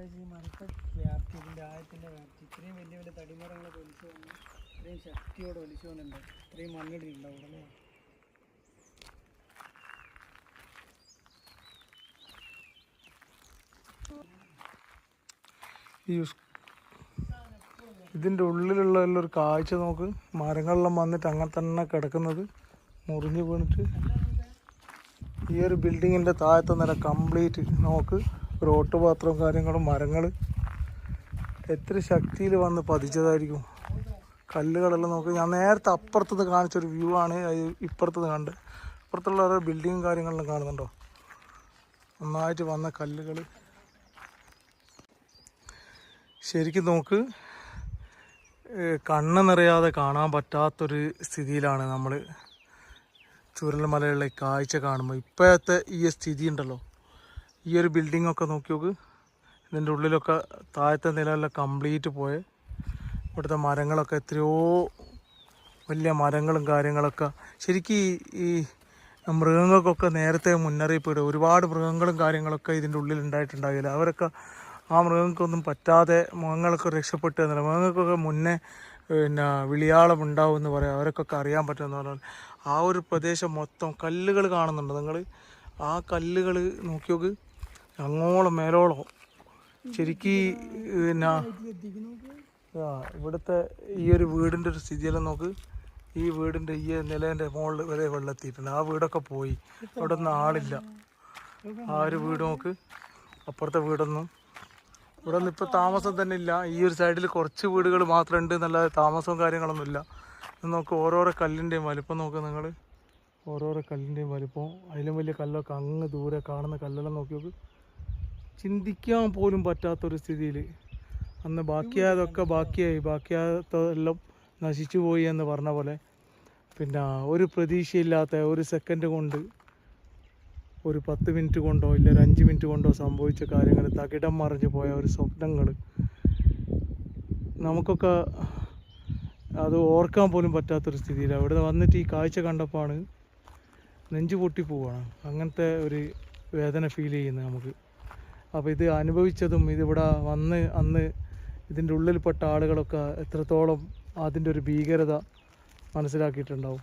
ഈ മരത്തെ വ്യാപ്തി, ഇതിൻ്റെ ആയത്തിൻ്റെ വ്യാപ്തി, ഇത്രയും വലിയ വലിയ തടിമരങ്ങളൊക്കെ ഒലിച്ചു വന്ന് ഇത്രയും ശക്തിയോടെ ഒലിച്ചു വന്നിട്ടുണ്ട്. ഇത്രയും മണ്ണിടിയുണ്ടാവും അല്ലേ? ഇതിൻ്റെ ഉള്ളിലുള്ള ഒരു കാഴ്ച നോക്ക്. മരങ്ങളെല്ലാം വന്നിട്ട് അങ്ങനെ തന്നെ കിടക്കുന്നത്, മുറിഞ്ഞു വീണിട്ട്. ഈ ഒരു ബിൽഡിങ്ങിൻ്റെ താഴത്തെ നില കംപ്ലീറ്റ് നോക്ക്. ഒരു ഓട്ടുപാത്രവും കാര്യങ്ങളും മരങ്ങൾ എത്ര ശക്തിയിൽ വന്ന് പതിച്ചതായിരിക്കും. കല്ലുകളെല്ലാം നോക്ക്. ഞാൻ നേരത്തെ അപ്പുറത്തുനിന്ന് കാണിച്ചൊരു വ്യൂ ആണ് ഇപ്പുറത്തുനിന്ന് കണ്ട്. ഇപ്പുറത്തുള്ള ഓരോ ബിൽഡിങ്ങും കാര്യങ്ങളെല്ലാം കാണുന്നുണ്ടോ? നന്നായിട്ട് വന്ന കല്ലുകൾ ശരിക്കും നോക്ക്. കണ്ണ് നിറയാതെ കാണാൻ പറ്റാത്തൊരു സ്ഥിതിയിലാണ് നമ്മൾ ചൂരൽമലയുള്ള കാഴ്ച കാണുമ്പോൾ. ഇപ്പോഴത്തെ ഈ സ്ഥിതി ഉണ്ടല്ലോ, ഈ ഒരു ബിൽഡിങ്ങൊക്കെ നോക്കി നോക്ക്. ഇതിൻ്റെ ഉള്ളിലൊക്കെ താഴത്തെ നിലയെല്ലാം കംപ്ലീറ്റ് പോയ. ഇവിടുത്തെ മരങ്ങളൊക്കെ എത്രയോ വലിയ മരങ്ങളും കാര്യങ്ങളൊക്കെ. ശരിക്കും ഈ മൃഗങ്ങൾക്കൊക്കെ നേരത്തെ മുന്നറിയിപ്പ് ഇടും. ഒരുപാട് മൃഗങ്ങളും കാര്യങ്ങളൊക്കെ ഇതിൻ്റെ ഉള്ളിൽ ഉണ്ടായിട്ടുണ്ടാകില്ല. അവരൊക്കെ ആ മൃഗങ്ങൾക്കൊന്നും പറ്റാതെ മൃഗങ്ങളൊക്കെ രക്ഷപ്പെട്ടു എന്നില്ല. മൃഗങ്ങൾക്കൊക്കെ മുന്നേ വിളിയാളം ഉണ്ടാവും എന്ന് പറയാം. അവരൊക്കെ അറിയാൻ പറ്റുമെന്ന് പറഞ്ഞാൽ ആ ഒരു പ്രദേശം മൊത്തം കല്ലുകൾ കാണുന്നുണ്ട് നിങ്ങൾ. ആ കല്ലുകൾ നോക്കി നോക്ക്, അങ്ങോളം മേലോളം. ശരിക്കും ഇവിടുത്തെ ഈ ഒരു വീടിൻ്റെ ഒരു സ്ഥിതിയെല്ലാം നോക്ക്. ഈ വീടിൻ്റെ ഈ നിലേൻ്റെ മുകളിൽ വരെ വെള്ളെത്തിയിട്ടുണ്ട്. ആ വീടൊക്കെ പോയി, അവിടെ ഒന്നും ആളില്ല. ആ ഒരു വീട് നോക്ക്. അപ്പുറത്തെ വീടൊന്നും ഇവിടെ ഒന്നും ഇപ്പോൾ താമസം തന്നെ ഇല്ല. ഈ ഒരു സൈഡിൽ കുറച്ച് വീടുകൾ മാത്രം ഉണ്ട്, നല്ല താമസവും കാര്യങ്ങളൊന്നും ഇല്ല. നോക്ക്, ഓരോരോ കല്ലിൻ്റെയും വലിപ്പം നോക്ക് നിങ്ങൾ. ഓരോരോ കല്ലിൻ്റെയും വലിപ്പം. അതിലും വലിയ കല്ലൊക്കെ അങ്ങ് ദൂരെ കാണുന്ന കല്ലെല്ലാം നോക്കി നോക്ക്. ചിന്തിക്കാൻ പോലും പറ്റാത്തൊരു സ്ഥിതിയിൽ. അന്ന് ബാക്കിയായതൊക്കെ ബാക്കിയായതെല്ലാം നശിച്ചു പോയി എന്ന് പറഞ്ഞ പോലെ. പിന്നെ ഒരു പ്രതീക്ഷയില്ലാത്ത ഒരു സെക്കൻഡ് കൊണ്ട്, ഒരു 10 മിനിറ്റ് കൊണ്ടോ ഇല്ല ഒരു 5 മിനിറ്റ് കൊണ്ടോ സംഭവിച്ച കാര്യങ്ങൾ, തകിടം മറിഞ്ഞു പോയ ഒരു സ്വപ്നങ്ങൾ നമുക്കൊക്കെ അത് ഓർക്കാൻ പോലും പറ്റാത്തൊരു സ്ഥിതിയിലാണ്. ഇവിടെ വന്നിട്ട് ഈ കാഴ്ച കണ്ടപ്പോഴാണ് നെഞ്ചു പൊട്ടി പോവുകയാണ്. അങ്ങനത്തെ ഒരു വേദന ഫീൽ ചെയ്യുന്നത് നമുക്ക്. അപ്പോൾ ഇത് അനുഭവിച്ചതും ഇതിവിടെ വന്ന് അന്ന് ഇതിൻ്റെ ഉള്ളിൽപ്പെട്ട ആളുകളൊക്കെ എത്രത്തോളം അതിൻ്റെ ഒരു ഭീകരത മനസ്സിലാക്കിയിട്ടുണ്ടാവും.